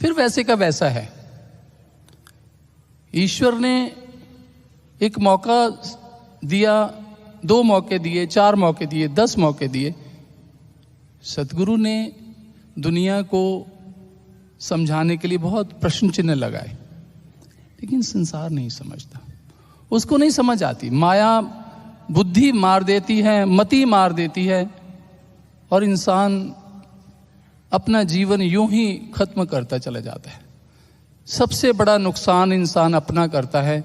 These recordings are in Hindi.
फिर वैसे का वैसा है। ईश्वर ने एक मौका दिया, 2 मौके दिए, 4 मौके दिए, 10 मौके दिए। सतगुरु ने दुनिया को समझाने के लिए बहुत प्रश्न चिन्ह लगाए, लेकिन संसार नहीं समझता, उसको नहीं समझ आती। माया बुद्धि मार देती है, मति मार देती है, और इंसान अपना जीवन यूं ही खत्म करता चला जाता है। सबसे बड़ा नुकसान इंसान अपना करता है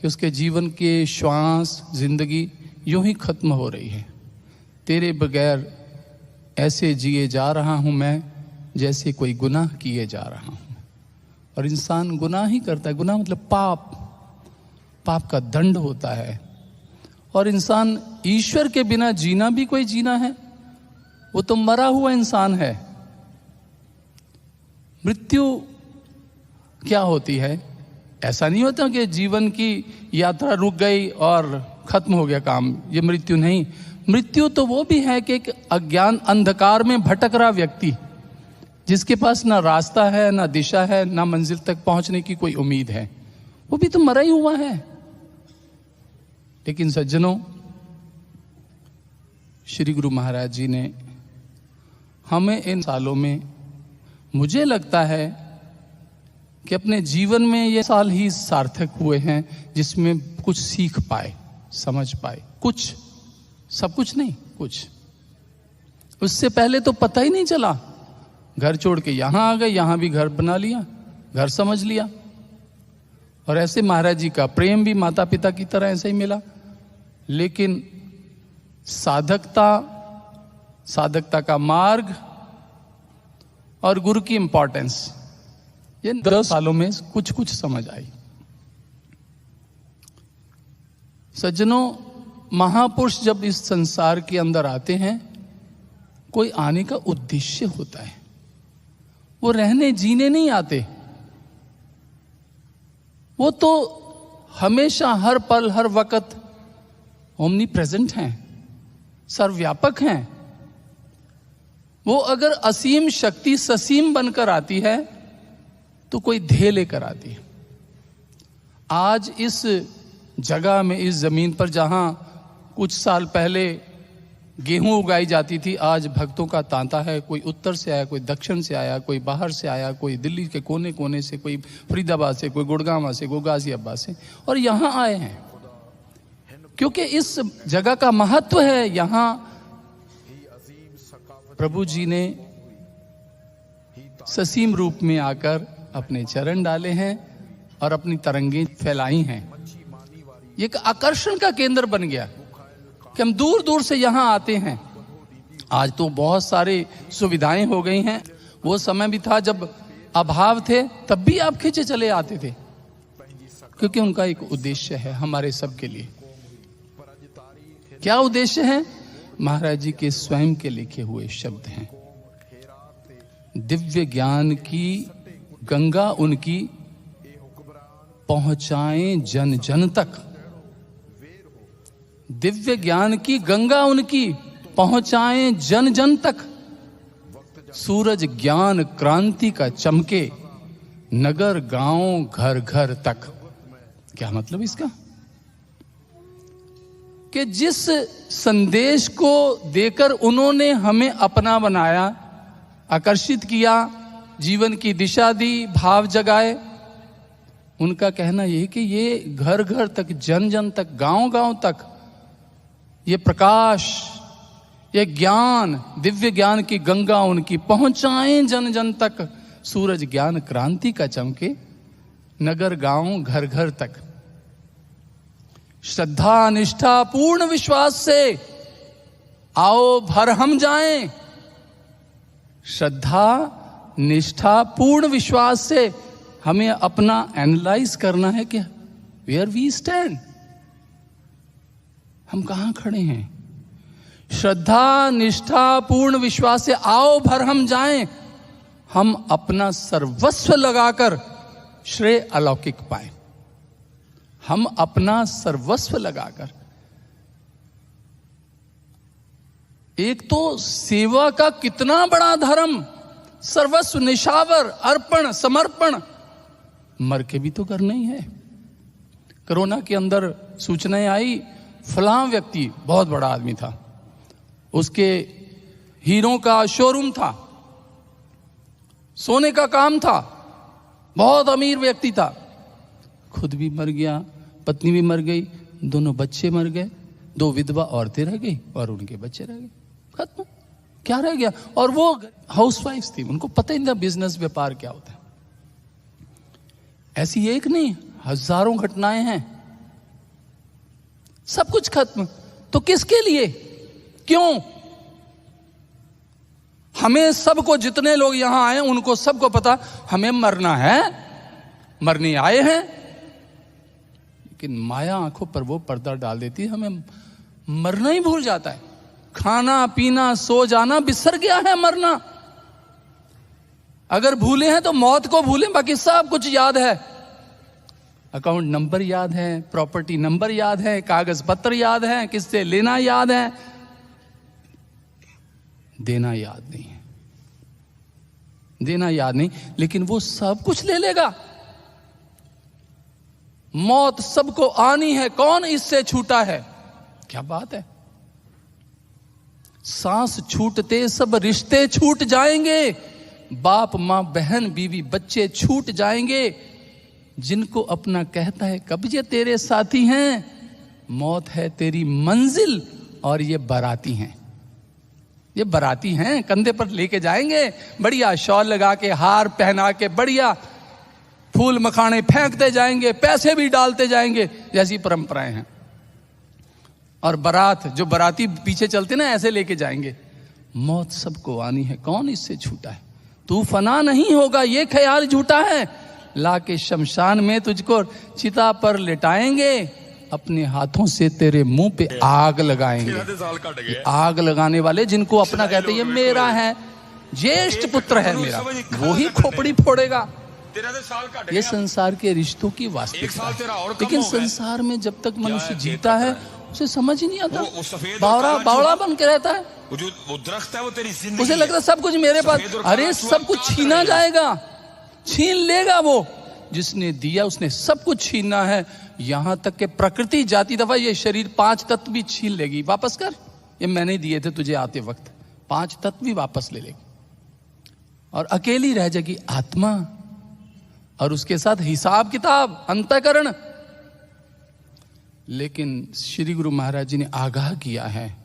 कि उसके जीवन के श्वास, जिंदगी यूं ही खत्म हो रही है। तेरे बगैर ऐसे जिए जा रहा हूं मैं जैसे कोई गुनाह किए जा रहा हूं। और इंसान गुनाह ही करता है। गुनाह मतलब पाप, पाप का दंड होता है। और इंसान ईश्वर के बिना जीना भी कोई जीना है? वो तो मरा हुआ इंसान है। मृत्यु क्या होती है? ऐसा नहीं होता कि जीवन की यात्रा रुक गई और खत्म हो गया काम, ये मृत्यु नहीं। मृत्यु तो वो भी है कि एक अज्ञान अंधकार में भटक रहा व्यक्ति, जिसके पास ना रास्ता है, ना दिशा है, ना मंजिल तक पहुंचने की कोई उम्मीद है, वो भी तो मरा ही हुआ है। लेकिन सज्जनों, श्री गुरु महाराज जी ने हमें इन सालों में, मुझे लगता है कि अपने जीवन में ये साल ही सार्थक हुए हैं जिसमें कुछ सीख पाए, समझ पाए। कुछ, सब कुछ नहीं, कुछ। उससे पहले तो पता ही नहीं चला। घर छोड़ के यहां आ गए, यहां भी घर बना लिया, घर समझ लिया। और ऐसे महाराज जी का प्रेम भी माता पिता की तरह ऐसे ही मिला। लेकिन साधकता का मार्ग और गुरु की इंपॉर्टेंस, ये 10 सालों में कुछ कुछ समझ आई। सज्जनों, महापुरुष जब इस संसार के अंदर आते हैं, कोई आने का उद्देश्य होता है। वो रहने जीने नहीं आते। वो तो हमेशा, हर पल, हर वक्त ओमनी प्रेजेंट हैं, सर्वव्यापक हैं। वो अगर असीम शक्ति ससीम बनकर आती है तो कोई ध्येय लेकर आती है। आज इस जगह में, इस जमीन पर जहां कुछ साल पहले गेहूं उगाई जाती थी, आज भक्तों का तांता है। कोई उत्तर से आया, कोई दक्षिण से आया, कोई बाहर से आया, कोई दिल्ली के कोने कोने से, कोई फरीदाबाद से, कोई गुड़गांव से, कोई गाजियाबाद से, और यहाँ आए हैं क्योंकि इस जगह का महत्व है। यहाँ प्रभु जी ने ससीम रूप में आकर अपने चरण डाले हैं और अपनी तरंगें फैलाई हैं। ये एक आकर्षण का केंद्र बन गया कि हम दूर दूर से यहाँ आते हैं। आज तो बहुत सारे सुविधाएं हो गई हैं। वो समय भी था जब अभाव थे, तब भी आप खींचे चले आते थे, क्योंकि उनका एक उद्देश्य है हमारे सबके लिए। क्या उद्देश्य है? महाराज जी के स्वयं के लिखे हुए शब्द हैं। दिव्य ज्ञान की गंगा उनकी पहुंचाएं जन जन तक। दिव्य ज्ञान की गंगा उनकी पहुंचाएं जन जन तक। सूरज ज्ञान क्रांति का चमके, नगर गांव घर घर तक। क्या मतलब इसका? कि जिस संदेश को देकर उन्होंने हमें अपना बनाया, आकर्षित किया, जीवन की दिशा दी, भाव जगाए, उनका कहना यह कि ये घर घर तक, जन जन तक, गांव गांव तक ये प्रकाश, ये ज्ञान, दिव्य ज्ञान की गंगा उनकी पहुंचाएं जन जन तक। सूरज ज्ञान क्रांति का चमके, नगर गांव घर घर तक। श्रद्धा निष्ठा पूर्ण विश्वास से आओ भर हम जाएं। श्रद्धा निष्ठा पूर्ण विश्वास से हमें अपना एनालाइज करना है कि वेयर वी स्टैंड, हम कहां खड़े हैं। श्रद्धा निष्ठा पूर्ण विश्वास से आओ भर हम जाएं। हम अपना सर्वस्व लगाकर श्रेय अलौकिक पाएं। हम अपना सर्वस्व लगाकर, एक तो सेवा का कितना बड़ा धर्म, सर्वस्व निशावर, अर्पण, समर्पण, मर के भी तो करना ही है। कोरोना के अंदर सूचनाएं आई, फलां व्यक्ति बहुत बड़ा आदमी था, उसके हीरों का शोरूम था, सोने का काम था, बहुत अमीर व्यक्ति था, खुद भी मर गया, पत्नी भी मर गई, दोनों बच्चे मर गए, 2 विधवा औरतें रह गई और उनके बच्चे रह गए, खत्म। क्या रह गया? और वो हाउसवाइफ थी, उनको पता ही नहीं था बिजनेस व्यापार क्या होता है। ऐसी एक नहीं, हजारों घटनाएं हैं, सब कुछ खत्म। तो किसके लिए, क्यों? हमें सबको, जितने लोग यहां आए उनको सबको पता हमें मरना है, मरने आए हैं, लेकिन माया आंखों पर वो पर्दा डाल देती है, हमें मरना ही भूल जाता है। खाना पीना सो जाना बिसर गया है मरना। अगर भूले हैं तो मौत को भूलें, बाकी सब कुछ याद है। अकाउंट नंबर याद है, प्रॉपर्टी नंबर याद है, कागज पत्र याद है, किससे लेना याद है, देना याद नहीं है, देना याद नहीं, लेकिन वो सब कुछ ले लेगा। मौत सबको आनी है, कौन इससे छूटा है? क्या बात है। सांस छूटते सब रिश्ते छूट जाएंगे, बाप मां बहन बीवी बच्चे छूट जाएंगे। जिनको अपना कहता है कब ये तेरे साथी हैं, मौत है तेरी मंजिल और ये बाराती हैं, ये बाराती हैं, कंधे पर लेके जाएंगे, बढ़िया शॉल लगा के, हार पहना के, बढ़िया फूल मखाने फेंकते जाएंगे, पैसे भी डालते जाएंगे, जैसी परंपराएं हैं। और बारात, जो बाराती पीछे चलते ना, ऐसे लेके जाएंगे। मौत सबको आनी है, कौन इससे छूटा है? तू फना नहीं होगा, ये ख्याल झूठा है। लाके शमशान में तुझको चिता पर लिटाएंगे, अपने हाथों से तेरे मुंह पे आग लगाएंगे। आग लगाने वाले जिनको अपना कहते ये मेरा है, ज्येष्ठ पुत्र है मेरा, वो ही खोपड़ी फोड़ेगा। ये संसार के रिश्तों की वास्तविकता है। लेकिन संसार में जब तक मनुष्य जीता है उसे समझ ही नहीं आता, बावड़ा बन के रहता है। वो दरख्त है, वो तेरी जिंदगी, उसे लगता है सब कुछ मेरे पास। अरे सब कुछ छीना जाएगा, छीन लेगा वो। जिसने दिया उसने सब कुछ छीनना है, यहां तक कि प्रकृति जाती दफा ये शरीर 5 तत्व भी छीन लेगी। वापस कर, ये मैंने दिए थे तुझे आते वक्त, 5 तत्व भी वापस ले लेगी। और अकेली रह जाएगी आत्मा, और उसके साथ हिसाब किताब, अंतःकरण। लेकिन श्री गुरु महाराज जी ने आगाह किया है,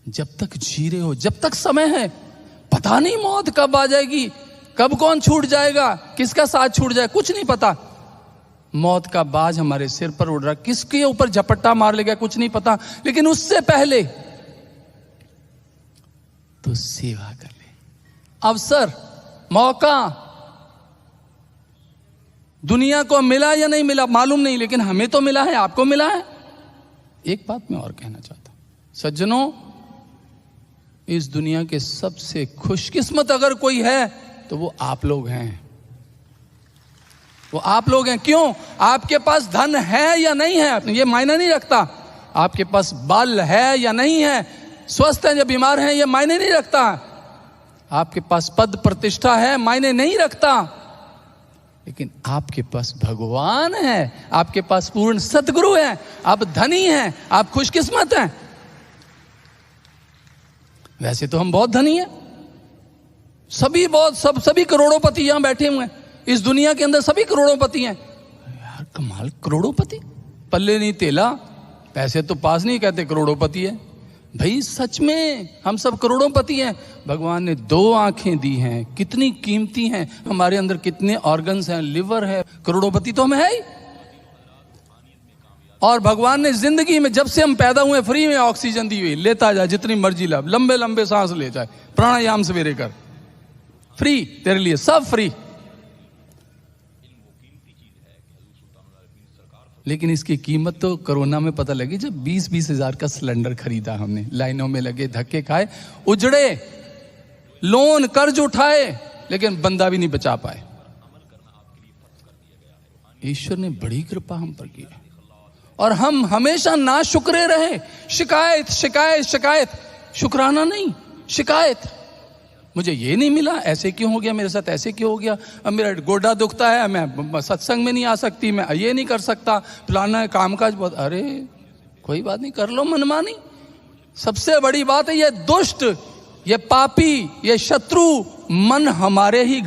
जब तक जी रहे हो, जब तक समय है, पता नहीं मौत कब आ जाएगी, कब कौन छूट जाएगा, किसका साथ छूट जाए, कुछ नहीं पता। मौत का बाज हमारे सिर पर उड़ रहा, किसके ऊपर झपट्टा मार लेगा कुछ नहीं पता। लेकिन उससे पहले तो सेवा कर ले। अवसर, मौका दुनिया को मिला या नहीं मिला मालूम नहीं, लेकिन हमें तो मिला है, आपको मिला है। एक बात मैं और कहना चाहता हूं सज्जनों, इस दुनिया के सबसे खुशकिस्मत अगर कोई है तो वो आप लोग हैं, वो आप लोग हैं। क्यों? आपके पास धन है या नहीं है ये मायने नहीं रखता, आपके पास बल है या नहीं है, स्वस्थ है या बीमार है ये मायने नहीं रखता, आपके पास पद प्रतिष्ठा है मायने नहीं रखता, लेकिन आपके पास भगवान है, आपके पास पूर्ण सद्गुरु है, आप धनी हैं, आप खुशकिस्मत हैं। वैसे तो हम बहुत धनी हैं, सभी करोड़ोंपति यहां बैठे हुए हैं, इस दुनिया के अंदर सभी करोड़ोंपति हैं। यार कमाल, करोड़ोंपति, पल्ले नहीं तेला, पैसे तो पास नहीं, कहते करोड़ोंपति है। भाई सच में हम सब करोड़ोंपति हैं। भगवान ने 2 आंखें दी हैं, कितनी कीमती हैं, हमारे अंदर कितने ऑर्गन्स हैं, लिवर है, करोड़ोंपति तो हम है ही। और भगवान ने जिंदगी में जब से हम पैदा हुए फ्री में ऑक्सीजन दी हुई, लेता जाए जितनी मर्जी ला, लंबे लंबे सांस ले जाए, प्राणायाम सवेरे कर, फ्री तेरे लिए, सब फ्री। लेकिन इसकी कीमत तो कोरोना में पता लगी जब 20-20 हजार का सिलेंडर खरीदा हमने, लाइनों में लगे, धक्के खाए, उजड़े, लोन कर्ज उठाए, लेकिन बंदा भी नहीं बचा पाए। ईश्वर ने बड़ी कृपा हम पर की है, और हम हमेशा ना शुक्रे रहे, शिकायत शिकायत शिकायत, शुक्राना नहीं, शिकायत। मुझे ये नहीं मिला, ऐसे क्यों हो गया मेरे साथ, ऐसे क्यों हो गया, अब मेरा गोडा दुखता है, मैं सत्संग में नहीं आ सकती, मैं ये नहीं कर सकता, फलाना कामकाज बहुत। अरे कोई बात नहीं, कर लो मनमानी। सबसे बड़ी बात है ये दुष्ट, ये पापी, ये शत्रु मन हमारे ही